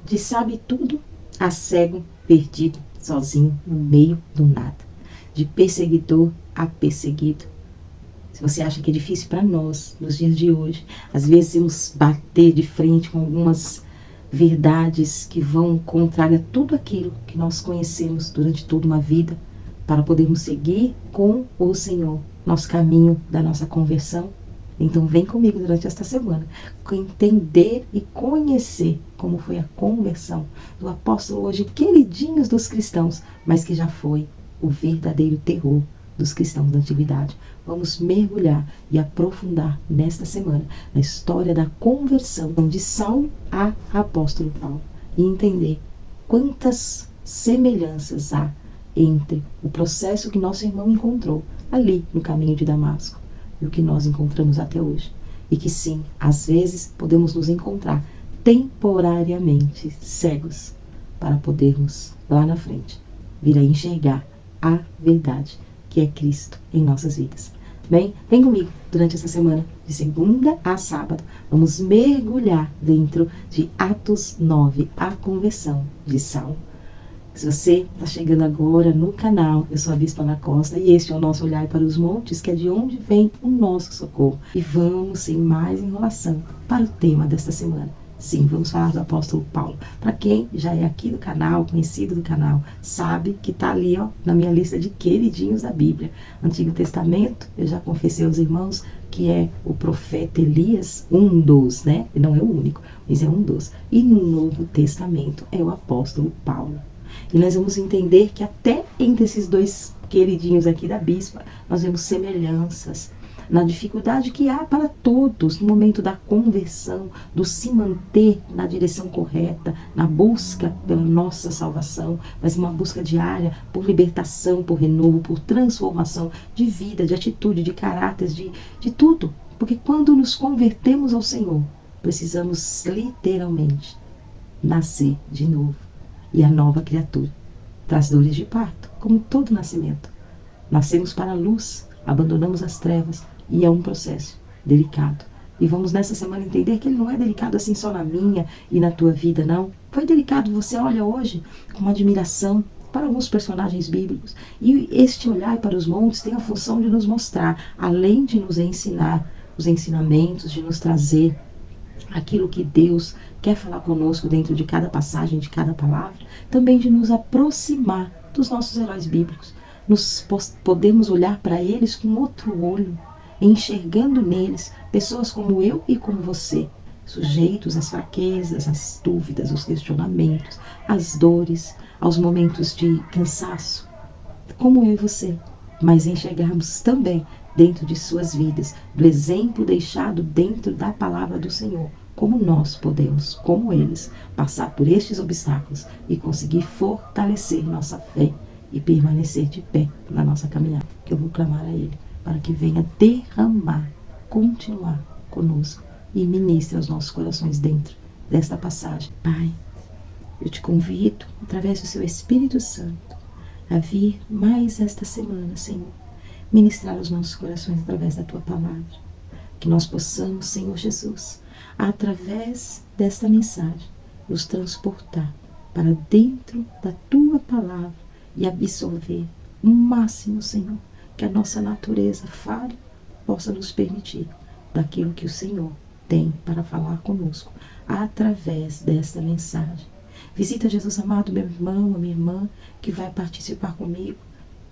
De sabe tudo a cego perdido, sozinho no meio do nada. De perseguidor a perseguido. Se você acha que é difícil para nós, nos dias de hoje, às vezes nos bater de frente com algumas verdades que vão contrária a tudo aquilo que nós conhecemos durante toda uma vida, para podermos seguir com o Senhor, nosso caminho da nossa conversão. Então vem comigo durante esta semana, entender e conhecer como foi a conversão do apóstolo hoje, queridinhos dos cristãos, mas que já foi o verdadeiro terror dos cristãos da antiguidade. Vamos mergulhar e aprofundar nesta semana na história da conversão de Saulo a apóstolo Paulo e entender quantas semelhanças há entre o processo que nosso irmão encontrou ali no caminho de Damasco e o que nós encontramos até hoje. E que sim, às vezes podemos nos encontrar temporariamente cegos para podermos lá na frente vir a enxergar a verdade que é Cristo em nossas vidas. Bem, vem comigo durante essa semana, de segunda a sábado. Vamos mergulhar dentro de Atos 9, a conversão de Saulo. Se você está chegando agora no canal, eu sou a Bispa Ana Costa e este é o nosso Olhar para os Montes, que é de onde vem o nosso socorro. E vamos, sem mais enrolação, para o tema desta semana. Sim, vamos falar do apóstolo Paulo. Para quem já é aqui do canal, conhecido do canal, sabe que está ali na minha lista de queridinhos da Bíblia. Antigo Testamento, eu já confessei aos irmãos que é o profeta Elias, um dos, né? Não é o único, mas é um dos. E no Novo Testamento é o apóstolo Paulo. E nós vamos entender que até entre esses dois queridinhos aqui da Bispa, nós vemos semelhanças na dificuldade que há para todos no momento da conversão, do se manter na direção correta, na busca pela nossa salvação, mas uma busca diária por libertação, por renovo, por transformação de vida, de atitude, de caráter, de tudo. Porque quando nos convertemos ao Senhor, precisamos literalmente nascer de novo. E a nova criatura traz dores de parto, como todo nascimento. Nascemos para a luz, abandonamos as trevas, e é um processo delicado. E vamos nessa semana entender que ele não é delicado assim só na minha e na tua vida, não. Foi delicado, você olha hoje com admiração para alguns personagens bíblicos. E este olhar para os montes tem a função de nos mostrar, além de nos ensinar os ensinamentos, de nos trazer aquilo que Deus quer falar conosco dentro de cada passagem, de cada palavra, também de nos aproximar dos nossos heróis bíblicos. Podemos olhar para eles com outro olho, enxergando neles pessoas como eu e como você, sujeitos às fraquezas, às dúvidas, aos questionamentos, às dores, aos momentos de cansaço, como eu e você, mas enxergarmos também dentro de suas vidas, do exemplo deixado dentro da palavra do Senhor, como nós podemos, como eles, passar por estes obstáculos e conseguir fortalecer nossa fé e permanecer de pé na nossa caminhada, que eu vou clamar a Ele, para que venha derramar, continuar conosco e ministre aos nossos corações dentro desta passagem. Pai, eu te convido, através do seu Espírito Santo, a vir mais esta semana, Senhor, ministrar aos nossos corações através da Tua palavra. Que nós possamos, Senhor Jesus, através desta mensagem, nos transportar para dentro da Tua palavra e absorver o máximo, Senhor, que a nossa natureza falha possa nos permitir daquilo que o Senhor tem para falar conosco através desta mensagem. Visita, Jesus amado, meu irmão, a minha irmã, que vai participar comigo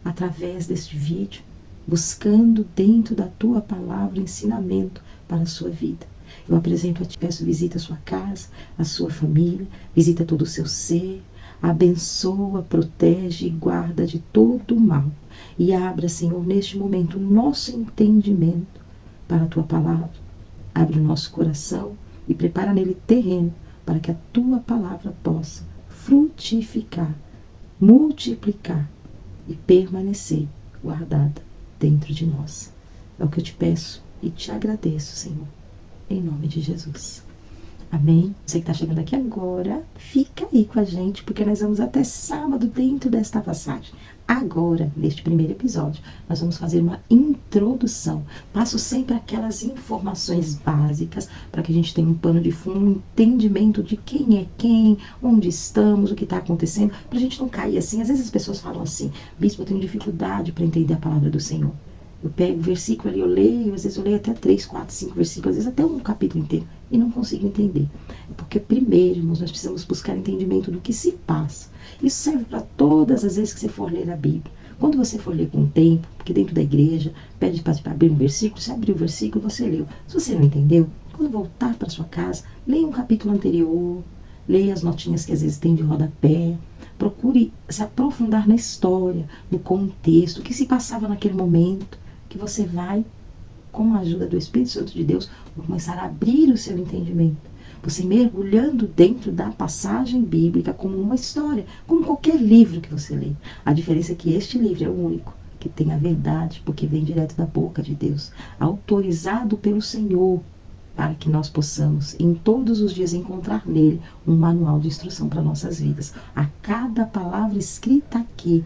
através deste vídeo, buscando dentro da Tua palavra ensinamento para a sua vida. Eu apresento a Ti, peço visita a sua casa, a sua família, visita todo o seu ser, abençoa, protege e guarda de todo o mal. E abra, Senhor, neste momento, o nosso entendimento para a Tua palavra. Abre o nosso coração e prepara nele terreno para que a Tua palavra possa frutificar, multiplicar e permanecer guardada dentro de nós. É o que eu te peço e te agradeço, Senhor, em nome de Jesus. Amém? Você que está chegando aqui agora, fica aí com a gente, porque nós vamos até sábado dentro desta passagem. Agora, neste primeiro episódio, nós vamos fazer uma introdução. Passo sempre aquelas informações básicas para que a gente tenha um pano de fundo, um entendimento de quem é quem, onde estamos, o que está acontecendo, para a gente não cair assim. Às vezes as pessoas falam assim: bispo, eu tenho dificuldade para entender a palavra do Senhor. Eu pego o versículo ali, eu leio, às vezes eu leio até 3, 4, 5 versículos, às vezes até um capítulo inteiro, e não consigo entender. Porque primeiro, irmãos, nós precisamos buscar entendimento do que se passa. Isso serve para todas as vezes que você for ler a Bíblia. Quando você for ler com o tempo, porque dentro da igreja, pede para abrir um versículo, você abriu o versículo, você leu. Se você não entendeu, quando voltar para sua casa, leia um capítulo anterior, leia as notinhas que às vezes tem de rodapé, procure se aprofundar na história, no contexto, o que se passava naquele momento, que você vai, com a ajuda do Espírito Santo de Deus, começar a abrir o seu entendimento. Você mergulhando dentro da passagem bíblica como uma história, como qualquer livro que você lê. A diferença é que este livro é o único que tem a verdade, porque vem direto da boca de Deus, autorizado pelo Senhor, para que nós possamos, em todos os dias, encontrar nele um manual de instrução para nossas vidas. A cada palavra escrita aqui,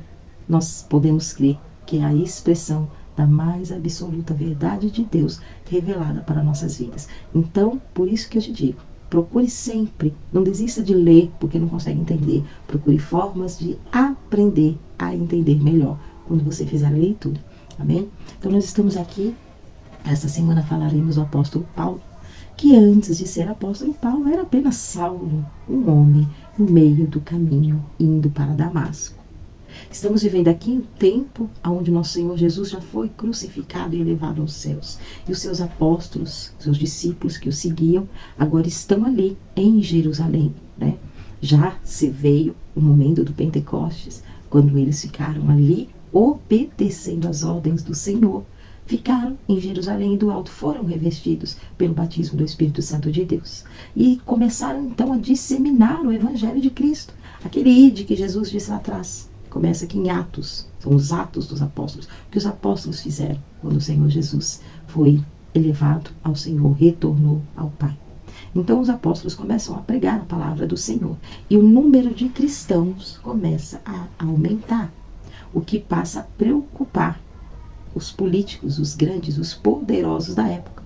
nós podemos crer que é a expressão da mais absoluta verdade de Deus revelada para nossas vidas. Então, por isso que eu te digo, procure sempre, não desista de ler porque não consegue entender. Procure formas de aprender a entender melhor quando você fizer a leitura. Amém? Então, nós estamos aqui, esta semana falaremos do apóstolo Paulo, que antes de ser apóstolo Paulo era apenas Saulo, um homem no meio do caminho, indo para Damasco. Estamos vivendo aqui um tempo onde nosso Senhor Jesus já foi crucificado e elevado aos céus. E os seus apóstolos, seus discípulos que o seguiam, agora estão ali em Jerusalém, né? Já se veio o momento do Pentecostes, quando eles ficaram ali obedecendo às ordens do Senhor. Ficaram em Jerusalém do alto, foram revestidos pelo batismo do Espírito Santo de Deus. E começaram então a disseminar o Evangelho de Cristo. Aquele ide que Jesus disse lá atrás. Começa aqui em Atos, são os Atos dos Apóstolos, o que os apóstolos fizeram quando o Senhor Jesus foi elevado ao Senhor, retornou ao Pai. Então os apóstolos começam a pregar a palavra do Senhor e o número de cristãos começa a aumentar, o que passa a preocupar os políticos, os grandes, os poderosos da época.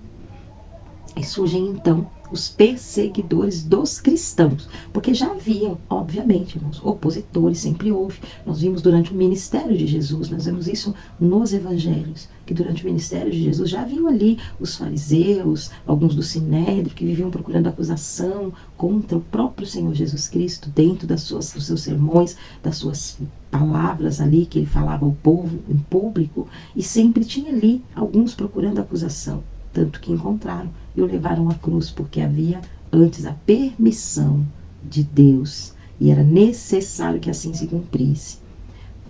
E surgem então os perseguidores dos cristãos, porque já haviam, obviamente, irmãos, opositores, sempre houve. Nós vimos durante o ministério de Jesus, nós vemos isso nos evangelhos, que durante o ministério de Jesus já haviam ali os fariseus, alguns do Sinédrio, que viviam procurando acusação contra o próprio Senhor Jesus Cristo, dentro dos seus sermões, das suas palavras ali, que ele falava ao povo em público, e sempre tinha ali alguns procurando acusação. Tanto que encontraram e o levaram à cruz, porque havia antes a permissão de Deus e era necessário que assim se cumprisse.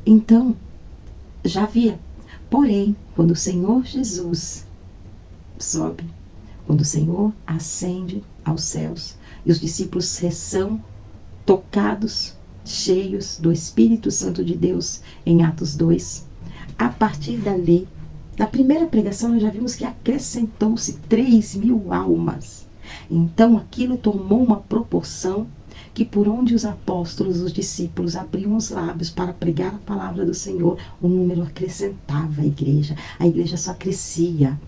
Então, já havia. Porém, quando o Senhor Jesus sobe, quando o Senhor ascende aos céus e os discípulos são tocados, cheios do Espírito Santo de Deus, em Atos 2, a partir dali, na primeira pregação, nós já vimos que acrescentou-se 3.000 almas. Então, aquilo tomou uma proporção que por onde os apóstolos, os discípulos abriam os lábios para pregar a palavra do Senhor, o número acrescentava a igreja só crescia.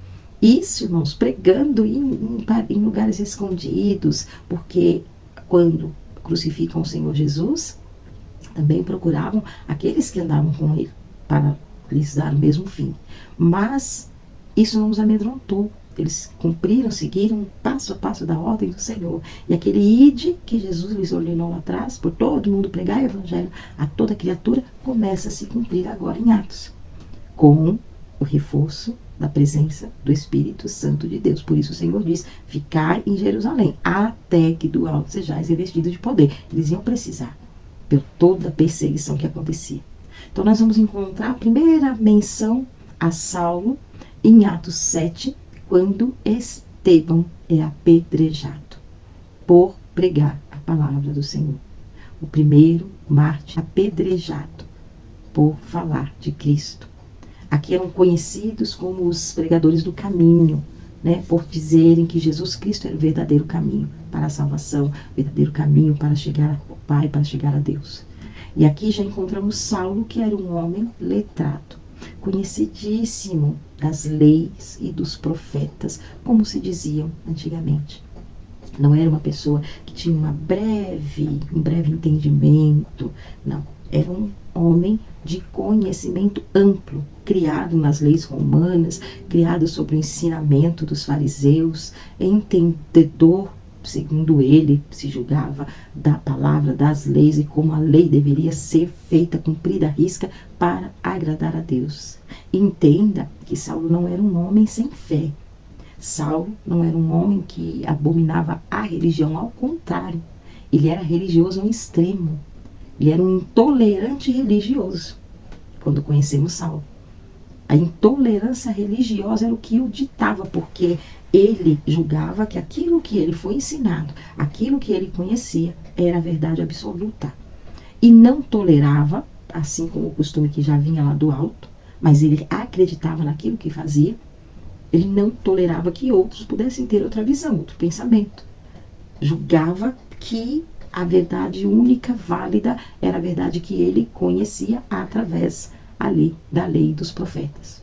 Isso, irmãos, pregando em lugares escondidos, porque quando crucificam o Senhor Jesus, também procuravam aqueles que andavam com ele para lhes dar o mesmo fim. Mas isso não os amedrontou. Eles cumpriram, seguiram passo a passo da ordem do Senhor. E aquele ide que Jesus lhes ordenou lá atrás, por todo mundo pregar o evangelho a toda criatura, começa a se cumprir agora em Atos, com o reforço da presença do Espírito Santo de Deus. Por isso o Senhor diz: ficai em Jerusalém, até que do alto sejais revestidos de poder. Eles iam precisar, por toda a perseguição que acontecia. Então nós vamos encontrar a primeira menção a Saulo em Atos 7, quando Estevão é apedrejado por pregar a palavra do Senhor. O primeiro mártir apedrejado por falar de Cristo. Aqui eram conhecidos como os pregadores do caminho, né, por dizerem que Jesus Cristo era o verdadeiro caminho para a salvação, o verdadeiro caminho para chegar ao Pai, para chegar a Deus. E aqui já encontramos Saulo, que era um homem letrado, conhecidíssimo das leis e dos profetas, como se diziam antigamente. Não era uma pessoa que tinha um breve entendimento, não. Era um homem de conhecimento amplo, criado nas leis romanas, criado sobre o ensinamento dos fariseus, entendedor, segundo ele, se julgava, da palavra, das leis e como a lei deveria ser feita, cumprida à risca para agradar a Deus. Entenda que Saulo não era um homem sem fé. Saulo não era um homem que abominava a religião, ao contrário, ele era religioso ao extremo. Ele era um intolerante religioso. Quando conhecemos Saulo, a intolerância religiosa era o que o ditava, porque ele julgava que aquilo que ele foi ensinado, aquilo que ele conhecia, era a verdade absoluta. E não tolerava, assim como o costume que já vinha lá do alto, mas ele acreditava naquilo que fazia. Ele não tolerava que outros pudessem ter outra visão, outro pensamento. Julgava que a verdade única, válida, era a verdade que ele conhecia através da lei dos profetas.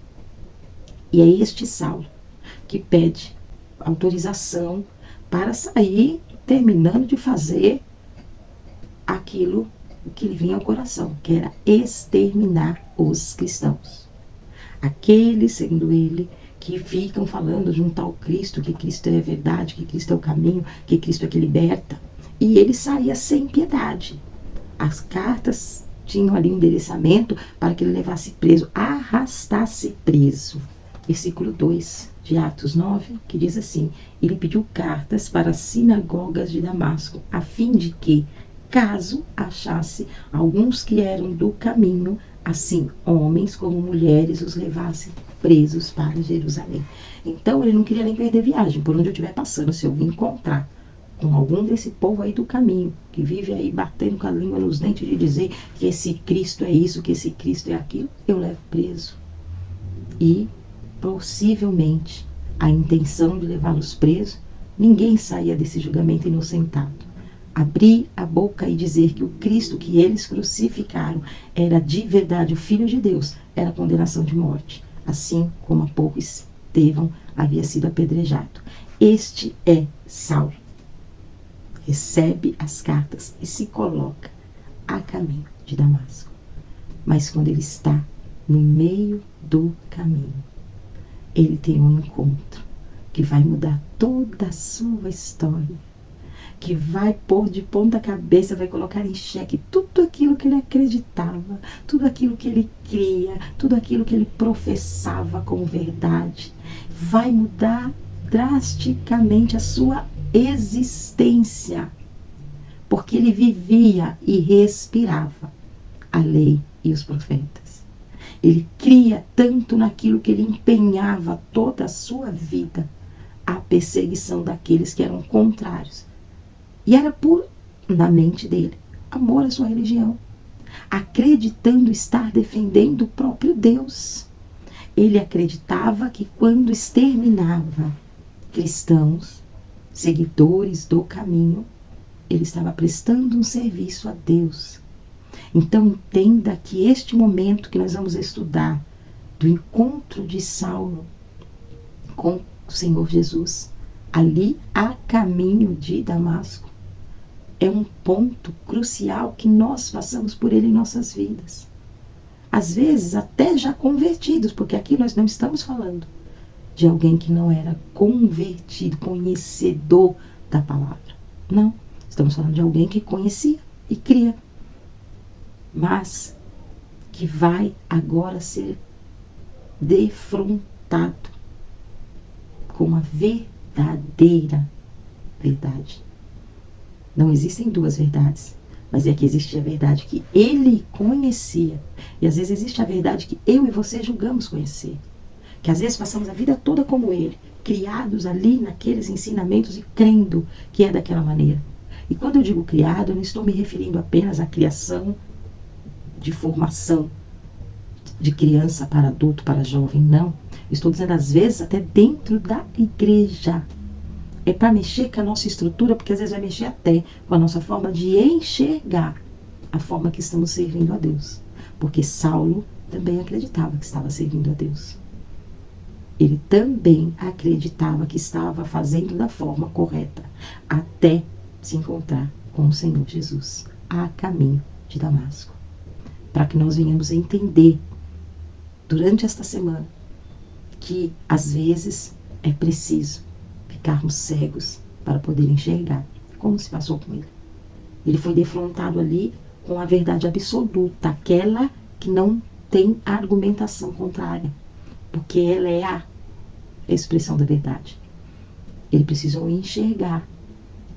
E é este Saulo que pede autorização para sair, terminando de fazer aquilo que lhe vinha ao coração, que era exterminar os cristãos. Aqueles, segundo ele, que ficam falando de um tal Cristo, que Cristo é a verdade, que Cristo é o caminho, que Cristo é que liberta. E ele saía sem piedade. As cartas tinham ali um endereçamento para que ele levasse preso, arrastasse preso. Versículo 2 de Atos 9, que diz assim: ele pediu cartas para as sinagogas de Damasco, a fim de que, caso achasse alguns que eram do caminho, assim homens como mulheres, os levasse presos para Jerusalém. Então ele não queria nem perder viagem. Por onde eu estiver passando, se eu encontrar com algum desse povo aí do caminho, que vive aí batendo com a língua nos dentes de dizer que esse Cristo é isso, que esse Cristo é aquilo, eu levo preso. E possivelmente a intenção de levá-los presos, ninguém saía desse julgamento inocentado. Abrir a boca e dizer que o Cristo que eles crucificaram era de verdade o Filho de Deus, era condenação de morte, assim como há pouco Estevão havia sido apedrejado. Este é Saulo. Recebe as cartas e se coloca a caminho de Damasco. Mas quando ele está no meio do caminho, ele tem um encontro que vai mudar toda a sua história, que vai pôr de ponta cabeça, vai colocar em xeque tudo aquilo que ele acreditava, tudo aquilo que ele cria, tudo aquilo que ele professava como verdade. Vai mudar drasticamente a sua existência, porque ele vivia e respirava a lei e os profetas. Ele cria tanto naquilo que ele empenhava toda a sua vida, a perseguição daqueles que eram contrários. E era puro na mente dele amor à sua religião, acreditando estar defendendo o próprio Deus. Ele acreditava que quando exterminava cristãos, seguidores do caminho, ele estava prestando um serviço a Deus. Então entenda que este momento que nós vamos estudar, do encontro de Saulo com o Senhor Jesus, ali a caminho de Damasco, é um ponto crucial que nós passamos por ele em nossas vidas. Às vezes até já convertidos, porque aqui nós não estamos falando de alguém que não era convertido, conhecedor da palavra. Não, estamos falando de alguém que conhecia e cria, mas que vai agora ser defrontado com a verdadeira verdade. Não existem duas verdades, mas é que existe a verdade que ele conhecia, e às vezes existe a verdade que eu e você julgamos conhecer, que às vezes passamos a vida toda como ele, criados ali naqueles ensinamentos e crendo que é daquela maneira. E quando eu digo criado, eu não estou me referindo apenas à criação de formação de criança para adulto, para jovem, não. Estou dizendo, às vezes, até dentro da igreja. É para mexer com a nossa estrutura, porque às vezes vai mexer até com a nossa forma de enxergar a forma que estamos servindo a Deus. Porque Saulo também acreditava que estava servindo a Deus. Ele também acreditava que estava fazendo da forma correta, até se encontrar com o Senhor Jesus, a caminho de Damasco. Para que nós venhamos a entender, durante esta semana, que às vezes é preciso ficarmos cegos para poder enxergar, como se passou com ele. Ele foi defrontado ali com a verdade absoluta, aquela que não tem argumentação contrária, porque ela é a expressão da verdade. Ele precisou enxergar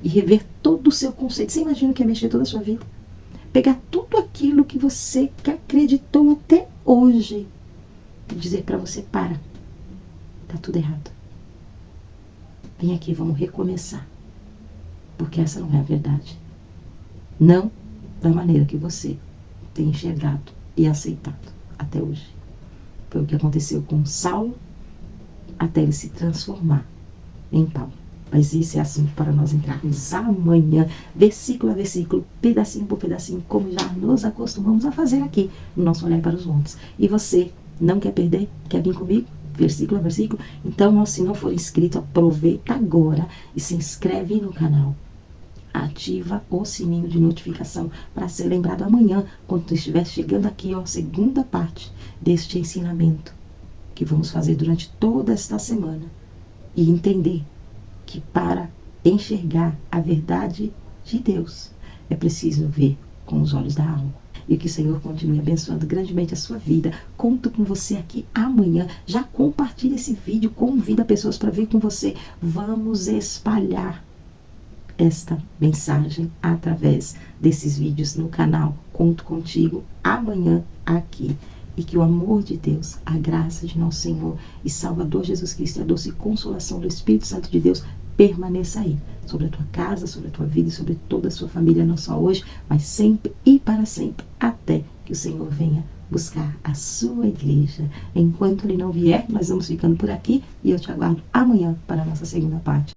e rever todo o seu conceito. Você imagina o que é mexer toda a sua vida? Pegar tudo aquilo que você acreditou até hoje e dizer para você, para, tá tudo errado. Vem aqui, vamos recomeçar. Porque essa não é a verdade. Não da maneira que você tem enxergado e aceitado até hoje. Foi o que aconteceu com Saulo, até ele se transformar em Paulo. Mas isso é assunto para nós entrarmos amanhã, versículo a versículo, pedacinho por pedacinho, como já nos acostumamos a fazer aqui no nosso Olhar para os Montes. E você não quer perder? Quer vir comigo? Versículo a versículo? Então, se não for inscrito, aproveita agora e se inscreve no canal. Ativa o sininho de notificação para ser lembrado amanhã, quando tu estiver chegando aqui, ó, segunda parte deste ensinamento que vamos fazer durante toda esta semana. E entender que para enxergar a verdade de Deus, é preciso ver com os olhos da alma. E que o Senhor continue abençoando grandemente a sua vida. Conto com você aqui amanhã. Já compartilhe esse vídeo, convida pessoas para vir com você. Vamos espalhar esta mensagem através desses vídeos no canal. Conto contigo amanhã aqui. E que o amor de Deus, a graça de nosso Senhor e Salvador Jesus Cristo e a doce consolação do Espírito Santo de Deus permaneça aí, sobre a tua casa, sobre a tua vida e sobre toda a sua família, não só hoje, mas sempre e para sempre, até que o Senhor venha buscar a sua igreja. Enquanto Ele não vier, nós vamos ficando por aqui e eu te aguardo amanhã para a nossa segunda parte.